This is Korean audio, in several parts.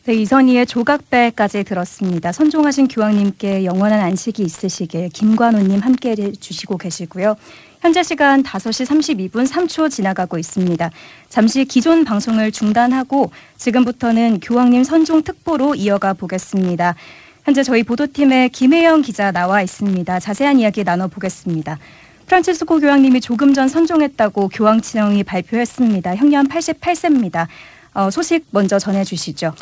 네, 이선희의 조각배까지 들었습니다. 선종하신 교황님께 영원한 안식이 있으시길 김관호님 함께 해주시고 계시고요. 현재 시간 5시 32분 3초 지나가고 있습니다. 잠시 기존 방송을 중단하고 지금부터는 교황님 선종 특보로 이어가 보겠습니다. 현재 저희 보도팀의 김혜영 기자 나와 있습니다. 자세한 이야기 나눠보겠습니다. 프란치스코 교황님이 조금 전 선종했다고 교황청이 발표했습니다. 형년 88세입니다. 소식 먼저 전해주시죠.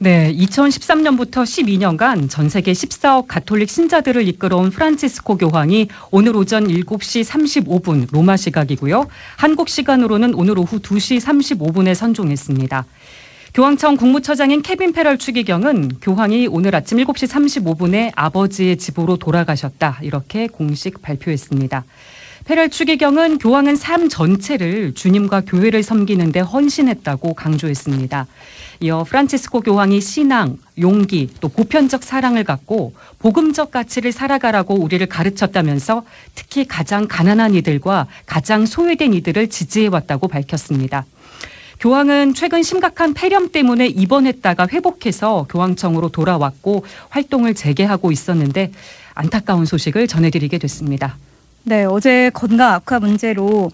네, 2013년부터 12년간 전 세계 14억 가톨릭 신자들을 이끌어온 프란치스코 교황이 오늘 오전 7시 35분 로마 시각이고요. 한국 시간으로는 오늘 오후 2시 35분에 선종했습니다. 교황청 국무처장인 케빈 페럴 추기경은 교황이 오늘 아침 7시 35분에 아버지의 집으로 돌아가셨다, 이렇게 공식 발표했습니다. 페럴 추기경은 교황은 삶 전체를 주님과 교회를 섬기는 데 헌신했다고 강조했습니다. 이어 프란치스코 교황이 신앙, 용기, 또 보편적 사랑을 갖고 복음적 가치를 살아가라고 우리를 가르쳤다면서 특히 가장 가난한 이들과 가장 소외된 이들을 지지해왔다고 밝혔습니다. 교황은 최근 심각한 폐렴 때문에 입원했다가 회복해서 교황청으로 돌아왔고 활동을 재개하고 있었는데 안타까운 소식을 전해드리게 됐습니다. 네, 어제 건강 악화 문제로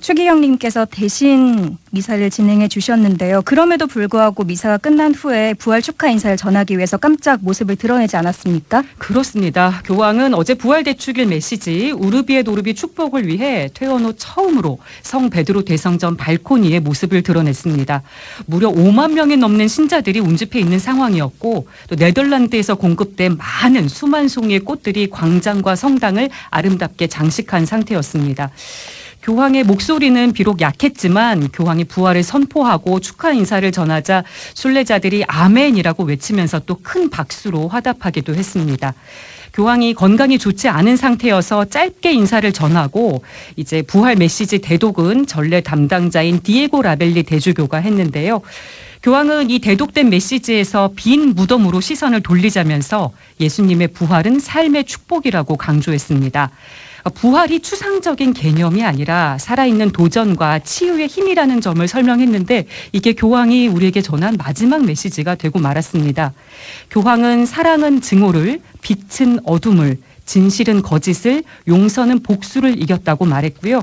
추기경님께서 대신 미사를 진행해 주셨는데요. 그럼에도 불구하고 미사가 끝난 후에 부활 축하 인사를 전하기 위해서 깜짝 모습을 드러내지 않았습니까? 그렇습니다. 교황은 어제 부활 대축일 메시지 우르비 et 오르비 축복을 위해 퇴원 후 처음으로 성 베드로 대성전 발코니에 모습을 드러냈습니다. 무려 5만 명이 넘는 신자들이 운집해 있는 상황이었고 또 네덜란드에서 공급된 많은 수만 송이의 꽃들이 광장과 성당을 아름답게 장식한 상태였습니다. 교황의 목소리는 비록 약했지만 교황이 부활을 선포하고 축하 인사를 전하자 순례자들이 아멘이라고 외치면서 또 큰 박수로 화답하기도 했습니다. 교황이 건강이 좋지 않은 상태여서 짧게 인사를 전하고 이제 부활 메시지 대독은 전례 담당자인 디에고 라벨리 대주교가 했는데요. 교황은 이 대독된 메시지에서 빈 무덤으로 시선을 돌리자면서 예수님의 부활은 삶의 축복이라고 강조했습니다. 부활이 추상적인 개념이 아니라 살아있는 도전과 치유의 힘이라는 점을 설명했는데 이게 교황이 우리에게 전한 마지막 메시지가 되고 말았습니다. 교황은 사랑은 증오를, 빛은 어둠을, 진실은 거짓을, 용서는 복수를 이겼다고 말했고요.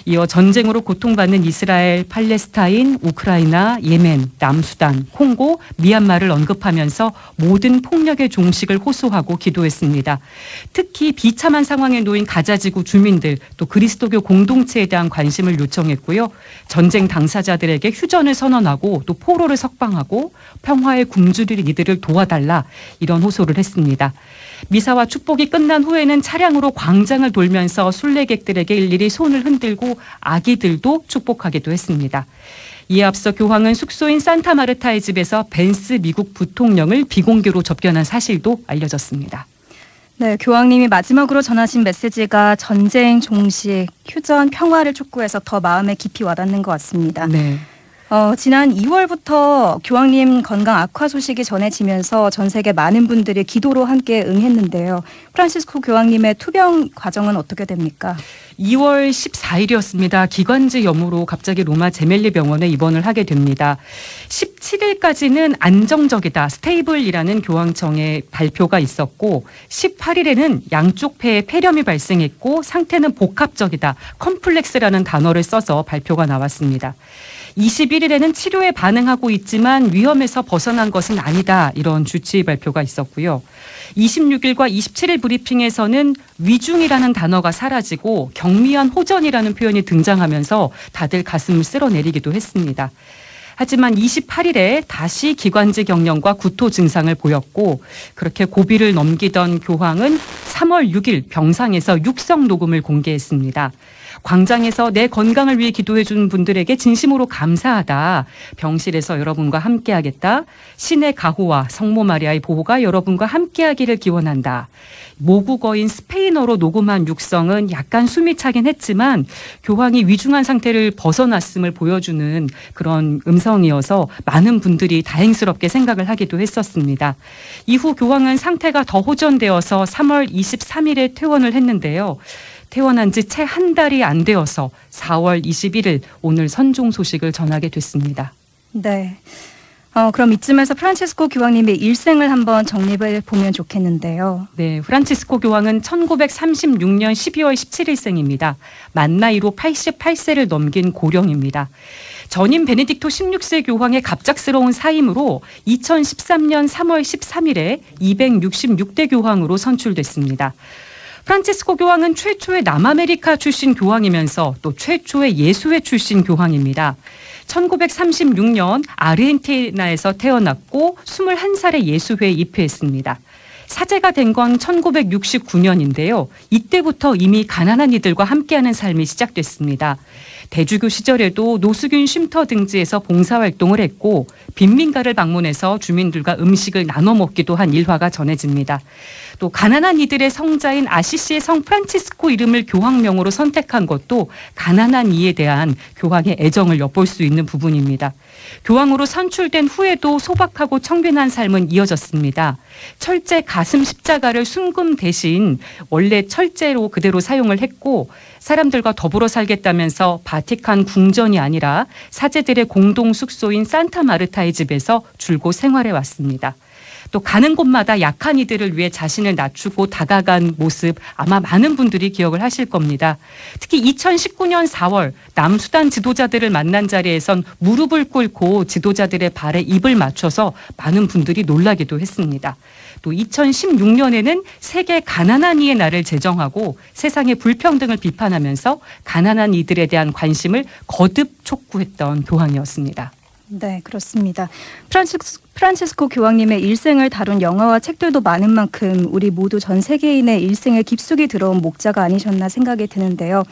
이어 전쟁으로 고통받는 이스라엘, 팔레스타인, 우크라이나, 예멘, 남수단, 콩고, 미얀마를 언급하면서 모든 폭력의 종식을 호소하고 기도했습니다. 특히 비참한 상황에 놓인 가자지구 주민들, 또 그리스도교 공동체에 대한 관심을 요청했고요. 전쟁 당사자들에게 휴전을 선언하고 또 포로를 석방하고 평화의 굶주린 이들을 도와달라, 이런 호소를 했습니다. 미사와 축복이 끝난 후에는 차량으로 광장을 돌면서 순례객들에게 일일이 손을 흔들고 아기들도 축복하기도 했습니다. 이에 앞서 교황은 숙소인 산타마르타의 집에서 벤스 미국 부통령을 비공개로 접견한 사실도 알려졌습니다. 네, 교황님이 마지막으로 전하신 메시지가 전쟁 종식, 휴전, 평화를 촉구해서 더 마음에 깊이 와닿는 것 같습니다. 네. 지난 2월부터 교황님 건강 악화 소식이 전해지면서 전 세계 많은 분들이 기도로 함께 응했는데요. 프란시스코 교황님의 투병 과정은 어떻게 됩니까? 2월 14일이었습니다. 기관지 염으로 갑자기 로마 제멜리 병원에 입원을 하게 됩니다. 17일까지는 안정적이다, 스테이블이라는 교황청의 발표가 있었고 18일에는 양쪽 폐에 폐렴이 발생했고 상태는 복합적이다, 컴플렉스라는 단어를 써서 발표가 나왔습니다. 21일에는 치료에 반응하고 있지만 위험에서 벗어난 것은 아니다, 이런 주치의 발표가 있었고요. 26일과 27일 브리핑에서는 위중이라는 단어가 사라지고 경미한 호전이라는 표현이 등장하면서 다들 가슴을 쓸어내리기도 했습니다. 하지만 28일에 다시 기관지 경련과 구토 증상을 보였고 그렇게 고비를 넘기던 교황은 3월 6일 병상에서 육성 녹음을 공개했습니다. 광장에서 내 건강을 위해 기도해 준 분들에게 진심으로 감사하다. 병실에서 여러분과 함께하겠다. 신의 가호와 성모 마리아의 보호가 여러분과 함께하기를 기원한다. 모국어인 스페인어로 녹음한 육성은 약간 숨이 차긴 했지만 교황이 위중한 상태를 벗어났음을 보여주는 그런 음성이어서 많은 분들이 다행스럽게 생각을 하기도 했었습니다. 이후 교황은 상태가 더 호전되어서 3월 23일에 퇴원을 했는데요. 퇴원한 지 채 한 달이 안 되어서 4월 21일 오늘 선종 소식을 전하게 됐습니다. 네. 그럼 이쯤에서 프란치스코 교황님의 일생을 한번 정립을 보면 좋겠는데요. 네, 프란치스코 교황은 1936년 12월 17일생입니다. 만 나이로 88세를 넘긴 고령입니다. 전임 베네딕토 16세 교황의 갑작스러운 사임으로 2013년 3월 13일에 266대 교황으로 선출됐습니다. 프란치스코 교황은 최초의 남아메리카 출신 교황이면서 또 최초의 예수회 출신 교황입니다. 1936년 아르헨티나에서 태어났고 21살에 예수회에 입회했습니다. 사제가 된 건 1969년인데요. 이때부터 이미 가난한 이들과 함께하는 삶이 시작됐습니다. 대주교 시절에도 노숙인 쉼터 등지에서 봉사활동을 했고 빈민가를 방문해서 주민들과 음식을 나눠 먹기도 한 일화가 전해집니다. 또 가난한 이들의 성자인 아시시의 성 프란치스코 이름을 교황명으로 선택한 것도 가난한 이에 대한 교황의 애정을 엿볼 수 있는 부분입니다. 교황으로 선출된 후에도 소박하고 청빈한 삶은 이어졌습니다. 철제 가슴 십자가를 순금 대신 원래 철제로 그대로 사용을 했고 사람들과 더불어 살겠다면서 바티칸 궁전이 아니라 사제들의 공동 숙소인 산타 마르타의 집에서 줄곧 생활해 왔습니다. 또 가는 곳마다 약한 이들을 위해 자신을 낮추고 다가간 모습 아마 많은 분들이 기억을 하실 겁니다. 특히 2019년 4월 남수단 지도자들을 만난 자리에선 무릎을 꿇고 지도자들의 발에 입을 맞춰서 많은 분들이 놀라기도 했습니다. 또 2016년에는 세계 가난한 이의 날을 제정하고 세상의 불평등을 비판하면서 가난한 이들에 대한 관심을 거듭 촉구했던 교황이었습니다. 네, 그렇습니다. 프란치스코 교황님의 일생을 다룬 영화와 책들도 많은 만큼 우리 모두 전 세계인의 일생에 깊숙이 들어온 목자가 아니셨나 생각이 드는데요.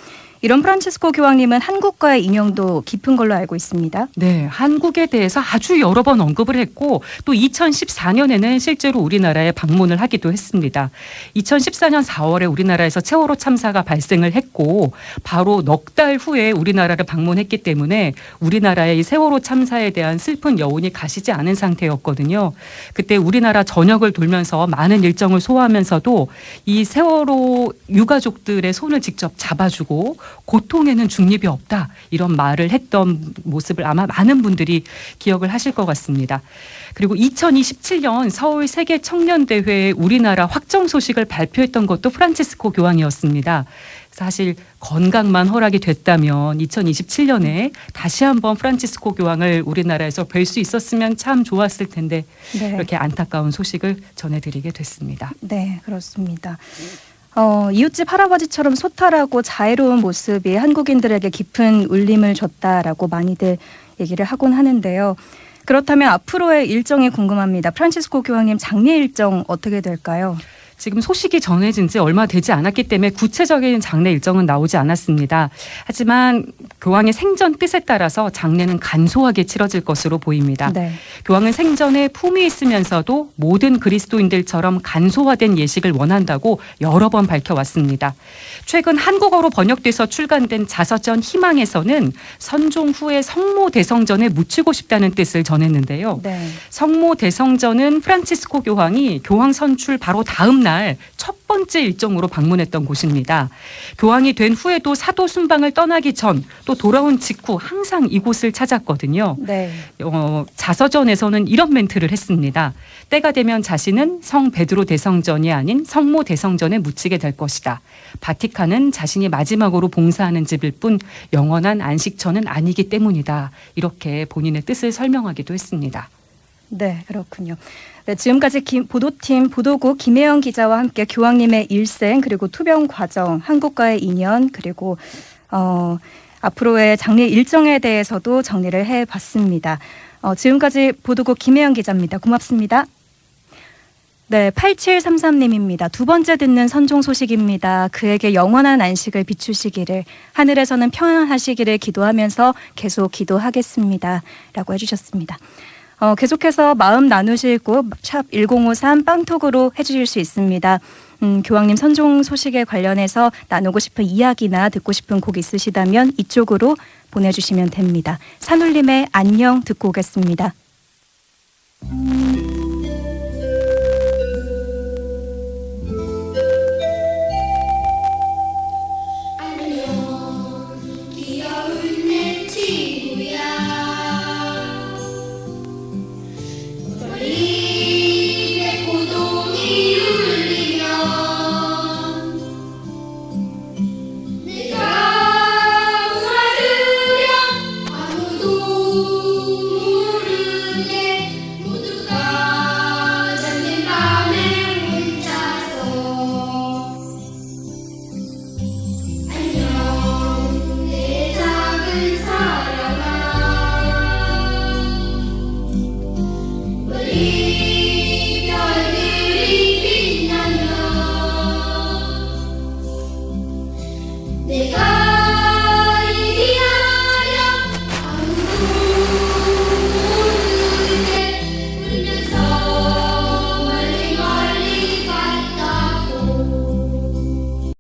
이런 프란치스코 교황님은 한국과의 인연도 깊은 걸로 알고 있습니다. 네, 한국에 대해서 아주 여러 번 언급을 했고 또 2014년에는 실제로 우리나라에 방문을 하기도 했습니다. 2014년 4월에 우리나라에서 세월호 참사가 발생을 했고 바로 넉 달 후에 우리나라를 방문했기 때문에 우리나라의 이 세월호 참사에 대한 슬픈 여운이 가시지 않은 상태였거든요. 그때 우리나라 전역을 돌면서 많은 일정을 소화하면서도 이 세월호 유가족들의 손을 직접 잡아주고 고통에는 중립이 없다 이런 말을 했던 모습을 아마 많은 분들이 기억을 하실 것 같습니다. 그리고 2027년 서울 세계 청년대회에 우리나라 확정 소식을 발표했던 것도 프란치스코 교황이었습니다. 사실 건강만 허락이 됐다면 2027년에 다시 한번 프란치스코 교황을 우리나라에서 뵐 수 있었으면 참 좋았을 텐데 네. 이렇게 안타까운 소식을 전해드리게 됐습니다. 네, 그렇습니다. 이웃집 할아버지처럼 소탈하고 자애로운 모습이 한국인들에게 깊은 울림을 줬다라고 많이들 얘기를 하곤 하는데요. 그렇다면 앞으로의 일정이 궁금합니다. 프란치스코 교황님 장례 일정 어떻게 될까요? 지금 소식이 전해진 지 얼마 되지 않았기 때문에 구체적인 장례 일정은 나오지 않았습니다. 하지만 교황의 생전 뜻에 따라서 장례는 간소하게 치러질 것으로 보입니다. 네. 교황은 생전에 품위 있으면서도 모든 그리스도인들처럼 간소화된 예식을 원한다고 여러 번 밝혀왔습니다. 최근 한국어로 번역돼서 출간된 자서전 희망에서는 선종 후에 성모 대성전에 묻히고 싶다는 뜻을 전했는데요. 네. 성모 대성전은 프란치스코 교황이 교황 선출 바로 다음 날 첫 번째 일정으로 방문했던 곳입니다. 교황이 된 후에도 사도 순방을 떠나기 전 또 돌아온 직후 항상 이곳을 찾았거든요. 네. 자서전에서는 이런 멘트를 했습니다. 때가 되면 자신은 성 베드로 대성전이 아닌 성모 대성전에 묻히게 될 것이다. 바티칸은 자신이 마지막으로 봉사하는 집일 뿐 영원한 안식처는 아니기 때문이다. 이렇게 본인의 뜻을 설명하기도 했습니다. 네, 그렇군요. 네, 지금까지 보도팀 보도국 김혜영 기자와 함께 교황님의 일생 그리고 투병 과정, 한국과의 인연 그리고 앞으로의 장례 일정에 대해서도 정리를 해봤습니다. 지금까지 보도국 김혜영 기자입니다. 고맙습니다. 네, 8733님입니다. 두 번째 듣는 선종 소식입니다. 그에게 영원한 안식을 비추시기를, 하늘에서는 평안하시기를 기도하면서 계속 기도하겠습니다. 라고 해주셨습니다. 계속해서 마음 나누실 곳 샵 1053 빵톡으로 해주실 수 있습니다. 교황님 선종 소식에 관련해서 나누고 싶은 이야기나 듣고 싶은 곡 있으시다면 이쪽으로 보내주시면 됩니다. 산울림의 안녕 듣고 오겠습니다.